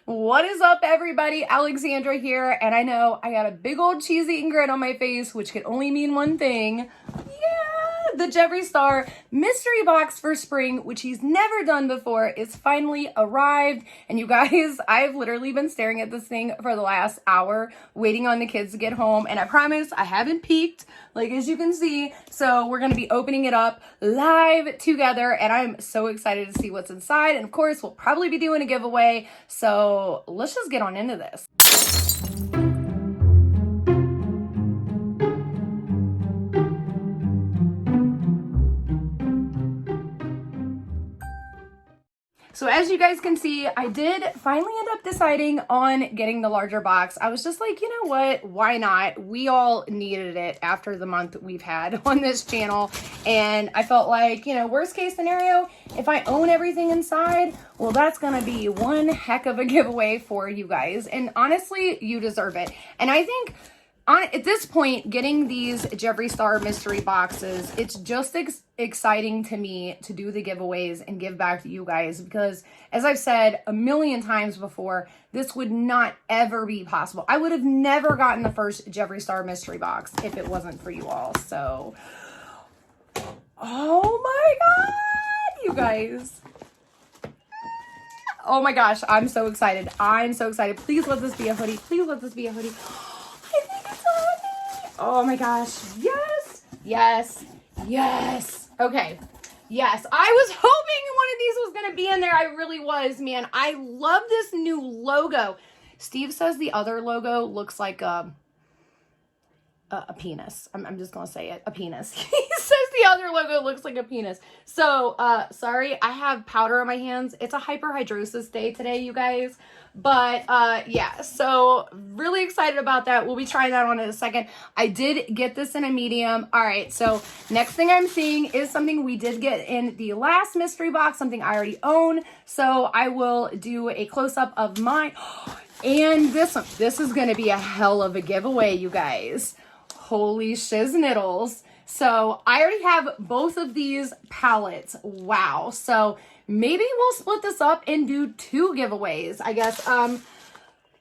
What is up, everybody? Alexandra here, and I know I got a big old cheese-eating grin on my face, which can only mean one thing. Yeah, the Jeffree Star mystery box for spring, which he's never done before, is finally arrived. And you guys, I've literally been staring at this thing for the last hour, waiting on the kids to get home, and I promise I haven't peeked, like as you can see. So we're gonna be opening it up live together, and I'm so excited to see what's inside. And of course, we'll probably be doing a giveaway. So let's just get on into this. So as you guys can see, I did finally end up deciding on getting the larger box. I was just like, you know what, why not? We all needed it after the month we've had on this channel. And I felt like, you know, worst case scenario, if I own everything inside, well, that's gonna be one heck of a giveaway for you guys. And honestly, you deserve it. And I think at this point, getting these Jeffree Star mystery boxes, it's just exciting to me to do the giveaways and give back to you guys, because as I've said a million times before, this would not ever be possible. I would have never gotten the first Jeffree Star mystery box if it wasn't for you all. So, oh my God, you guys. Oh my gosh, I'm so excited. I'm so excited. Please let this be a hoodie. Please let this be a hoodie. Oh my gosh. Yes. Yes. Yes. Okay. Yes. I was hoping one of these was going to be in there. I really was, man. I love this new logo. Steve says the other logo looks like a penis. I'm just going to say it. A penis. He says the other logo looks like a penis. So, sorry. I have powder on my hands. It's a hyperhidrosis day today, you guys. But, yeah, so really excited about that. We'll be trying that on in a second. I did get this in a medium. All right, so next thing I'm seeing is something we did get in the last mystery box, something I already own. So I will do a close-up of mine. And this one, this is going to be a hell of a giveaway, you guys. Holy shiznaddles. So I already have both of these palettes. Wow. So maybe we'll split this up and do two giveaways, I guess.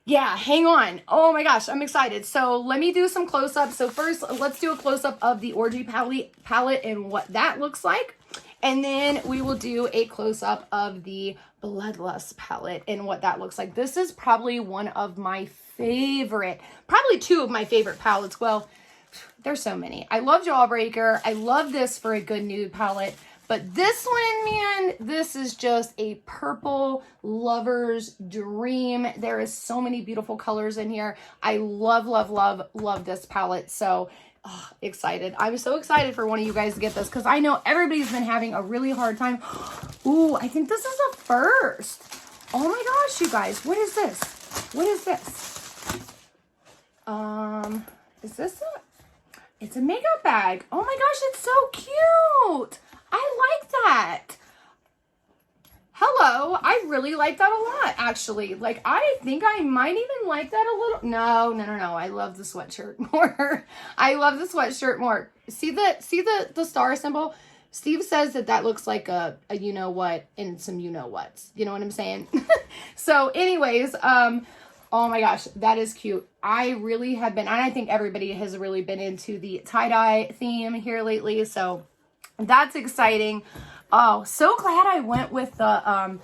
Yeah, hang on. Oh my gosh, I'm excited. So let me do some close-ups. So first, let's do a close-up of the Orgy palette and what that looks like. And then we will do a close-up of the Bloodlust palette and what that looks like. This is probably one of my favorite, probably two of my favorite palettes. Well, there's so many. I love Jawbreaker. I love this for a good nude palette. But this one, man, this is just a purple lover's dream. There is so many beautiful colors in here. I love, love, love, love this palette. So excited. I'm so excited for one of you guys to get this, because I know everybody's been having a really hard time. Ooh, I think this is a first. Oh my gosh, you guys. What is this? What is this? Is this it's a makeup bag. Oh my gosh, it's so cute. I like that. Hello. I really like that a lot, actually. Like, I think I might even like that a little. No. I love the sweatshirt more. I love the sweatshirt more. See the star symbol? Steve says that looks like a you know what and some you know what's. You know what I'm saying? So anyways, oh my gosh, that is cute. I really have been, and I think everybody has really been into the tie-dye theme here lately. So that's exciting. Oh, so glad I went with the,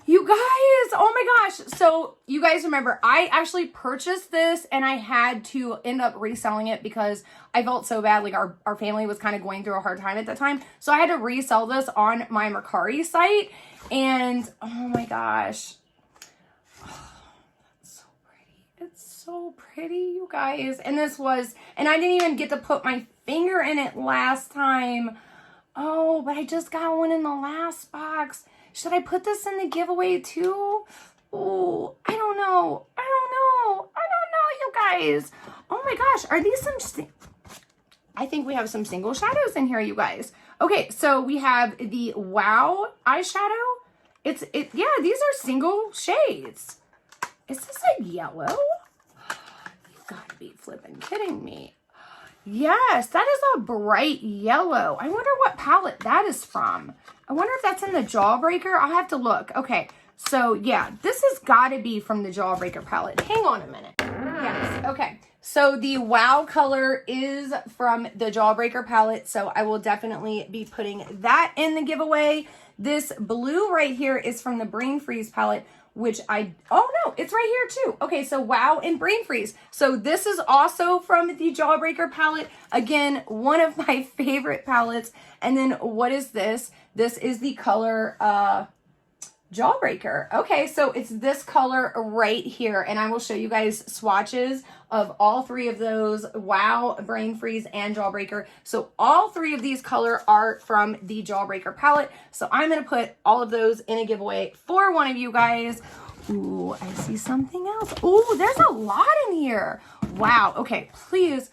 you guys, oh my gosh. So you guys remember, I actually purchased this and I had to end up reselling it because I felt so bad. Like our family was kind of going through a hard time at that time. So I had to resell this on my Mercari site. And oh my gosh. So pretty, you guys. And this was, and I didn't even get to put my finger in it last time. Oh, but I just got one in the last box. Should I put this in the giveaway too? Oh, I don't know, you guys. Oh my gosh, are these some, I think we have some single shadows in here, you guys. Okay, so we have the Wow eyeshadow. Yeah, these are single shades. Is this a yellow? Gotta be flipping kidding me. Yes, that is a bright yellow. I wonder what palette that is from. I wonder if that's in the Jawbreaker. I'll have to look. Okay, So yeah, this has got to be from the Jawbreaker palette. Hang on a minute. Yes, okay. So the Wow color is from the Jawbreaker palette, so I will definitely be putting that in the giveaway. This blue right here is from the Brain Freeze palette, which oh no, it's right here too. Okay, so Wow and Brain Freeze. So this is also from the Jawbreaker palette. Again, one of my favorite palettes. And then what is this? This is the color Jawbreaker. Okay, so it's this color right here, and I will show you guys swatches of all three of those, Wow, Brain Freeze, and Jawbreaker. So all three of these color are from the Jawbreaker palette. So I'm going to put all of those in a giveaway for one of you guys. Ooh, I see something else. Ooh, there's a lot in here. Wow. Okay, please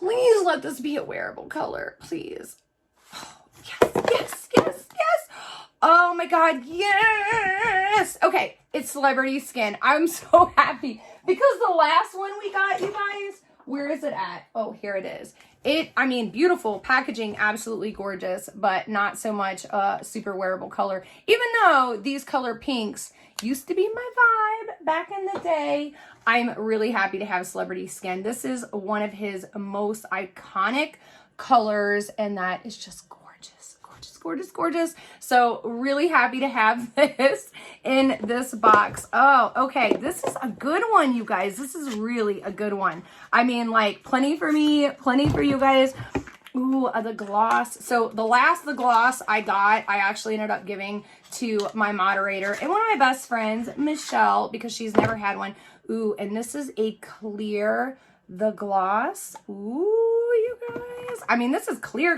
let this be a wearable color, please. Oh, yes. Oh my God, yes! Okay, it's Celebrity Skin. I'm so happy because the last one we got, you guys, where is it at? Oh, here it is. I mean, beautiful packaging, absolutely gorgeous, but not so much super wearable color. Even though these color pinks used to be my vibe back in the day, I'm really happy to have Celebrity Skin. This is one of his most iconic colors, and that is just gorgeous. So really happy to have this in this box. Oh, okay. This is a good one, you guys. This is really a good one. I mean, like, plenty for me, plenty for you guys. Ooh, the gloss. So the gloss I got, I actually ended up giving to my moderator and one of my best friends, Michelle, because she's never had one. Ooh, and this is a clear, the gloss. Ooh, you guys. I mean, this is clear.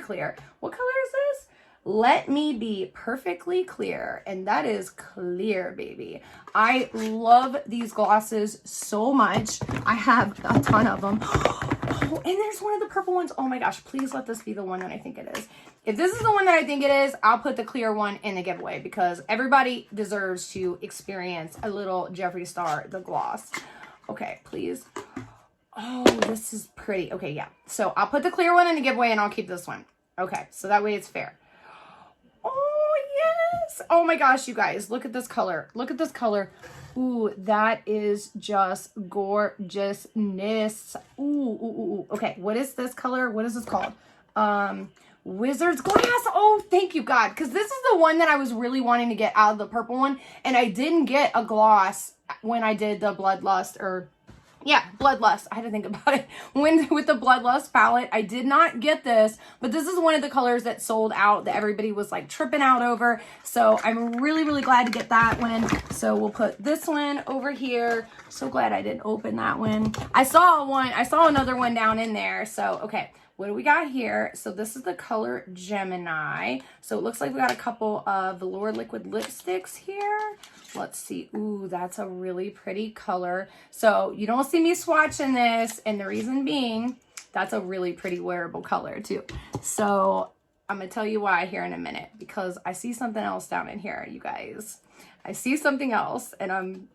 What color is this? Let Me Be Perfectly Clear, and that is clear, baby. I love these glosses so much. I have a ton of them. Oh, and there's one of the purple ones. Oh my gosh, please let this be the one that I think it is. If this is the one that I think it is, I'll put the clear one in the giveaway because everybody deserves to experience a little Jeffree Star, the gloss. Okay, please. Oh, this is pretty. Okay, yeah. So I'll put the clear one in the giveaway and I'll keep this one. Okay, so that way it's fair. Oh, yes. Oh my gosh, you guys, look at this color. Look at this color. Ooh, that is just gorgeousness. Ooh. Okay, what is this color? What is this called? Wizard's Glass. Oh, thank you, God, because this is the one that I was really wanting to get out of the purple one, and I didn't get a gloss when I did the Bloodlust, or yeah, Bloodlust. I had to think about it. With the Bloodlust palette, I did not get this, but this is one of the colors that sold out that everybody was like tripping out over. So I'm really glad to get that one. So we'll put this one over here. So glad I didn't open that one. I saw another one down in there. So, okay. What do we got here? So this is the color Gemini. So it looks like we got a couple of Velour liquid lipsticks here. Let's see. Ooh, that's a really pretty color. So you don't see me swatching this, and the reason being, that's a really pretty wearable color too. So I'm gonna tell you why here in a minute, because I see something else down in here, you guys. I see something else, and I'm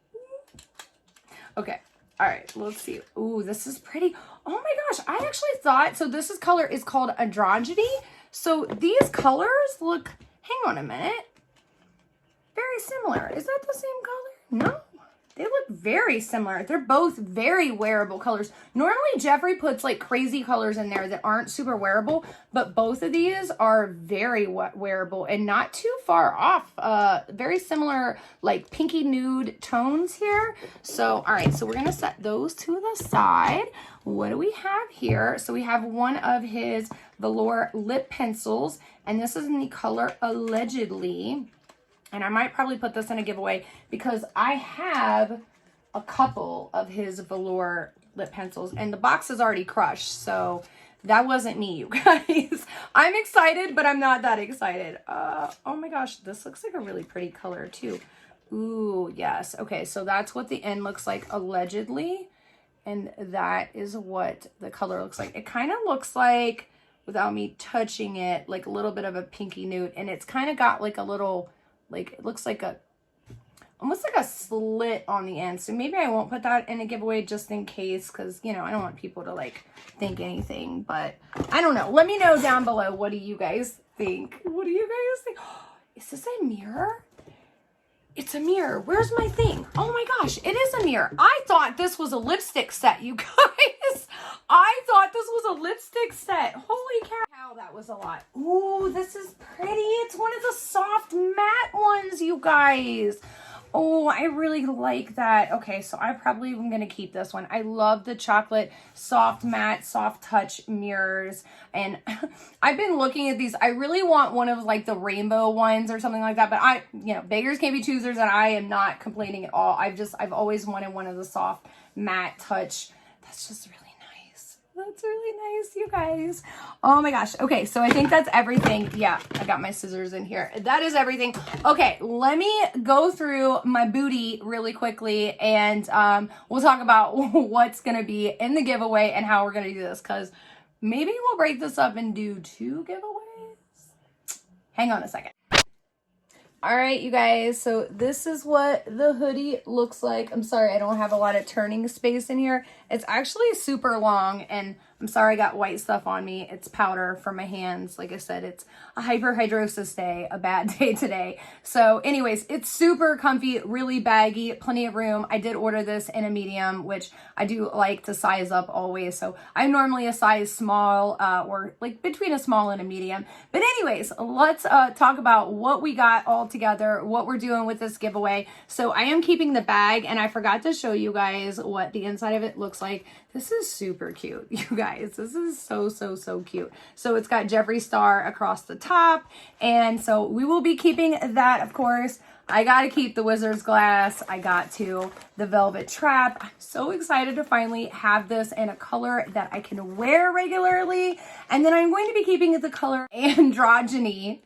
okay. All right, let's see. Ooh, this is pretty. Oh my gosh, I actually thought, so this color is called Androgyny. So these colors look, hang on a minute, very similar. Is that the same color? No, they look very similar. They're both very wearable colors. Normally Jeffree puts like crazy colors in there that aren't super wearable, but both of these are very wearable and not too far off. Very similar, like pinky nude tones here. So, all right, so we're gonna set those to the side. What do we have here? So we have one of his Velour Lip Pencils, and this is in the color Allegedly. And I might probably put this in a giveaway because I have a couple of his Velour Lip Pencils, and the box is already crushed, so that wasn't me, you guys. I'm excited, but I'm not that excited. Oh my gosh, this looks like a really pretty color too. Ooh, yes. Okay, so that's what the end looks like, Allegedly. And that is what the color looks like. It kind of looks like, without me touching it, like a little bit of a pinky nude. And it's kind of got like a little, like, it looks like almost like a slit on the end. So maybe I won't put that in a giveaway just in case, because, you know, I don't want people to like think anything. But I don't know. Let me know down below. What do you guys think? What do you guys think? Is this a mirror? It's a mirror. Where's my thing? Oh my gosh, it is a mirror. I thought this was a lipstick set, you guys. I thought this was a lipstick set. Holy cow, that was a lot. Ooh, this is pretty. It's one of the soft matte ones, you guys. Oh, I really like that. Okay, so I probably am going to keep this one. I love the chocolate soft matte, soft touch mirrors. And I've been looking at these. I really want one of like the rainbow ones or something like that. But beggars can't be choosers, and I am not complaining at all. I've always wanted one of the soft matte touch. That's just really nice. That's really nice, you guys. Oh my gosh. Okay, so I think that's everything. Yeah, I got my scissors in here. That is everything. Okay, let me go through my booty really quickly, and we'll talk about what's going to be in the giveaway and how we're going to do this, because maybe we'll break this up and do 2 giveaways. Hang on a second. All right, you guys, so this is what the hoodie looks like. I'm sorry, I don't have a lot of turning space in here. It's actually super long, and I'm sorry I got white stuff on me. It's powder for my hands. Like I said, it's a hyperhidrosis day, a bad day today. So anyways, it's super comfy, really baggy, plenty of room. I did order this in a medium, which I do like to size up always. So I'm normally a size small or like between a small and a medium. But anyways, let's talk about what we got all together, what we're doing with this giveaway. So I am keeping the bag, and I forgot to show you guys what the inside of it looks like. This is super cute, you guys. This is so, so, so cute. So it's got Jeffree star across the top. And so we will be keeping that, of course. I got to keep the Wizard's Glass. I got to the Velvet Trap. I'm so excited to finally have this in a color that I can wear regularly. And then I'm going to be keeping the color Androgyny,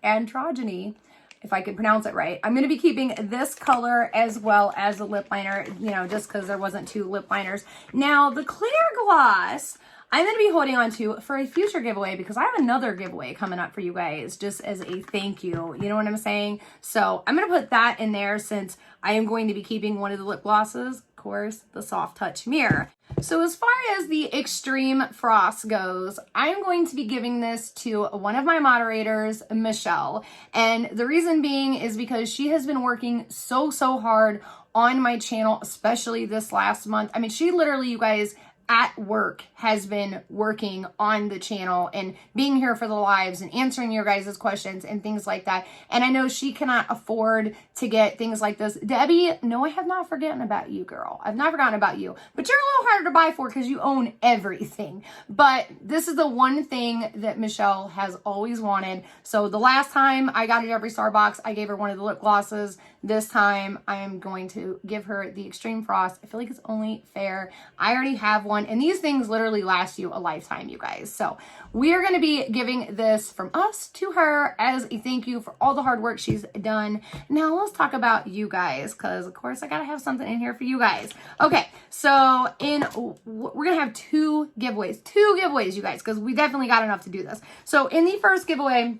if I can pronounce it right. I'm going to be keeping this color as well as the lip liner, just because there wasn't 2 lip liners. Now, the clear gloss, I'm going to be holding on to for a future giveaway, because I have another giveaway coming up for you guys just as a thank you. You know what I'm saying? So I'm going to put that in there, since I am going to be keeping one of the lip glosses, of course, the Soft Touch Mirror. So as far as the Extreme Frost goes, I'm going to be giving this to one of my moderators, Michelle. And the reason being is because she has been working so, so hard on my channel, especially this last month. I mean, she literally, you guys, at work has been working on the channel and being here for the lives and answering your guys' questions and things like that. And I know she cannot afford to get things like this. Debbie, no, I have not forgotten about you, girl. I've not forgotten about you. But you're a little harder to buy for because you own everything. But this is the one thing that Michelle has always wanted. So the last time I got a Jeffree Star box, I gave her one of the lip glosses. This time I am going to give her the Extreme Frost. I feel like it's only fair. I already have one, and these things literally last you a lifetime, you guys. So we are going to be giving this from us to her as a thank you for all the hard work she's done. Now let's talk about you guys, because of course I got to have something in here for you guys. Okay, so we're going to have 2 giveaways, you guys, because we definitely got enough to do this. So in the first giveaway,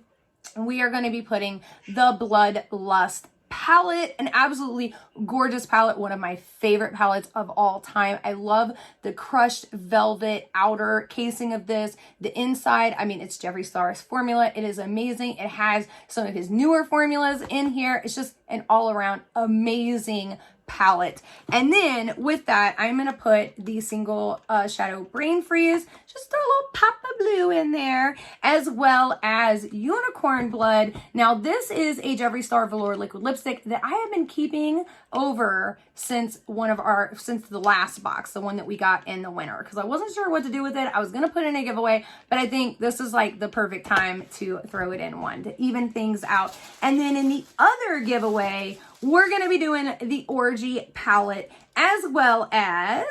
we are going to be putting the Bloodlust palette, an absolutely gorgeous palette, one of my favorite palettes of all time. I love the crushed velvet outer casing of this. The inside, I mean, it's Jeffree Star's formula. It is amazing. It has some of his newer formulas in here. It's just an all-around amazing palette. And then with that, I'm going to put the single shadow Brain Freeze, just throw a little pop of blue in there, as well as Unicorn Blood. Now this is a Jeffree Star Velour liquid lipstick that I have been keeping over since the last box, the one that we got in the winter, because I wasn't sure what to do with it. I was going to put it in a giveaway, but I think this is like the perfect time to throw it in one to even things out. And then in the other giveaway, we're going to be doing the Orgy palette, as well as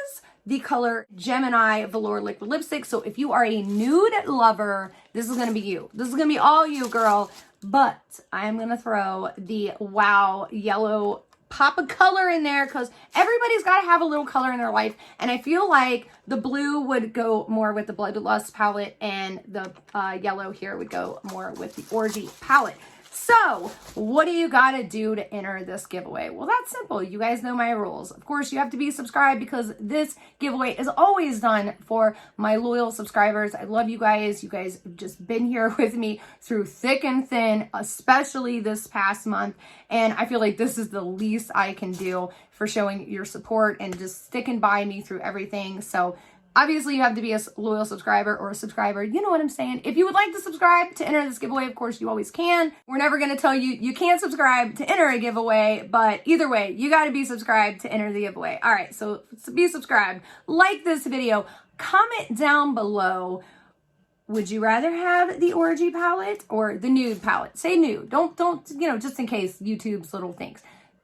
the color Gemini Velour liquid lipstick. So if you are a nude lover, this is going to be you. This is going to be all you, girl. But I'm going to throw the Wow yellow pop of color in there, because everybody's got to have a little color in their life. And I feel like the blue would go more with the Bloodlust palette, and the yellow here would go more with the Orgy palette. So what do you got to do to enter this giveaway? Well, that's simple. You guys know my rules. Of course, you have to be subscribed because this giveaway is always done for my loyal subscribers. I love you guys. You guys have just been here with me through thick and thin, especially this past month. And I feel like this is the least I can do for showing your support and just sticking by me through everything. So obviously, you have to be a loyal subscriber or a subscriber. You know what I'm saying? If you would like to subscribe to enter this giveaway, of course, you always can. We're never going to tell you you can't subscribe to enter a giveaway, but either way, you got to be subscribed to enter the giveaway. All right, so be subscribed. Like this video. Comment down below. Would you rather have the orgy palette or the nude palette? Say nude. Don't, just in case YouTube's little things.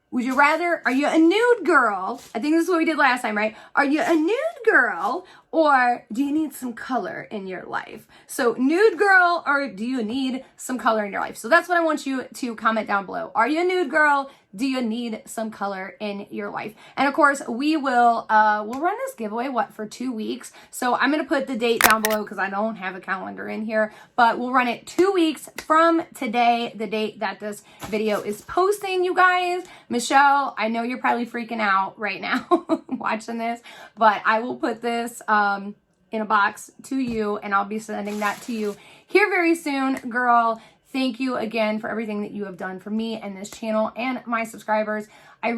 Would you rather, are you a nude girl? I think this is what we did last time, right? Are you a nude girl or do you need some color in your life? So nude girl or do you need some color in your life? So that's what I want you to comment down below. Are you a nude girl? Do you need some color in your life? And of course, we'll run this giveaway, for 2 weeks. So I'm going to put the date down below because I don't have a calendar in here, but we'll run it 2 weeks from today, the date that this video is posting, you guys. Michelle, I know you're probably freaking out right now watching this, but I will put this in a box to you and I'll be sending that to you here very soon, girl. Thank you again for everything that you have done for me and this channel and my subscribers. I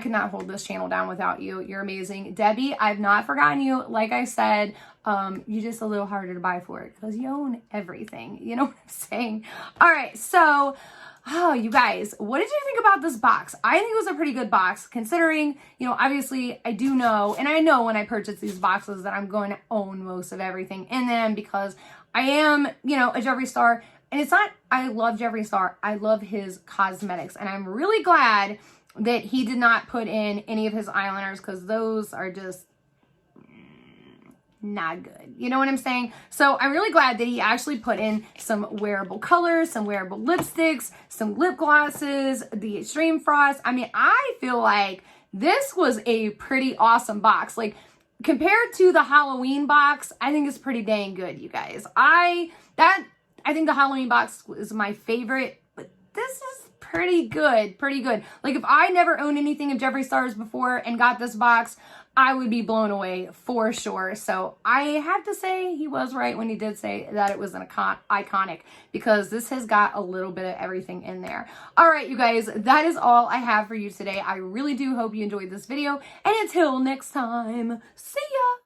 could not hold this channel down without you. You're amazing. Debbie, I've not forgotten you. Like I said, you're just a little harder to buy for it because you own everything. You know what I'm saying? All right, so, you guys, what did you think about this box? I think it was a pretty good box considering, obviously I do know, and I know when I purchase these boxes that I'm going to own most of everything in them because I am, a Jeffree star. And it's not, I love Jeffree Star. I love his cosmetics. And I'm really glad that he did not put in any of his eyeliners because those are just not good. You know what I'm saying? So I'm really glad that he actually put in some wearable colors, some wearable lipsticks, some lip glosses, the Extreme Frost. I mean, I feel like this was a pretty awesome box. Like, compared to the Halloween box, I think it's pretty dang good, you guys. I think the Halloween box is my favorite, but this is pretty good, Like if I never owned anything of Jeffree Star's before and got this box, I would be blown away for sure. So I have to say he was right when he did say that it was an iconic because this has got a little bit of everything in there. All right, you guys, that is all I have for you today. I really do hope you enjoyed this video. And until next time, see ya.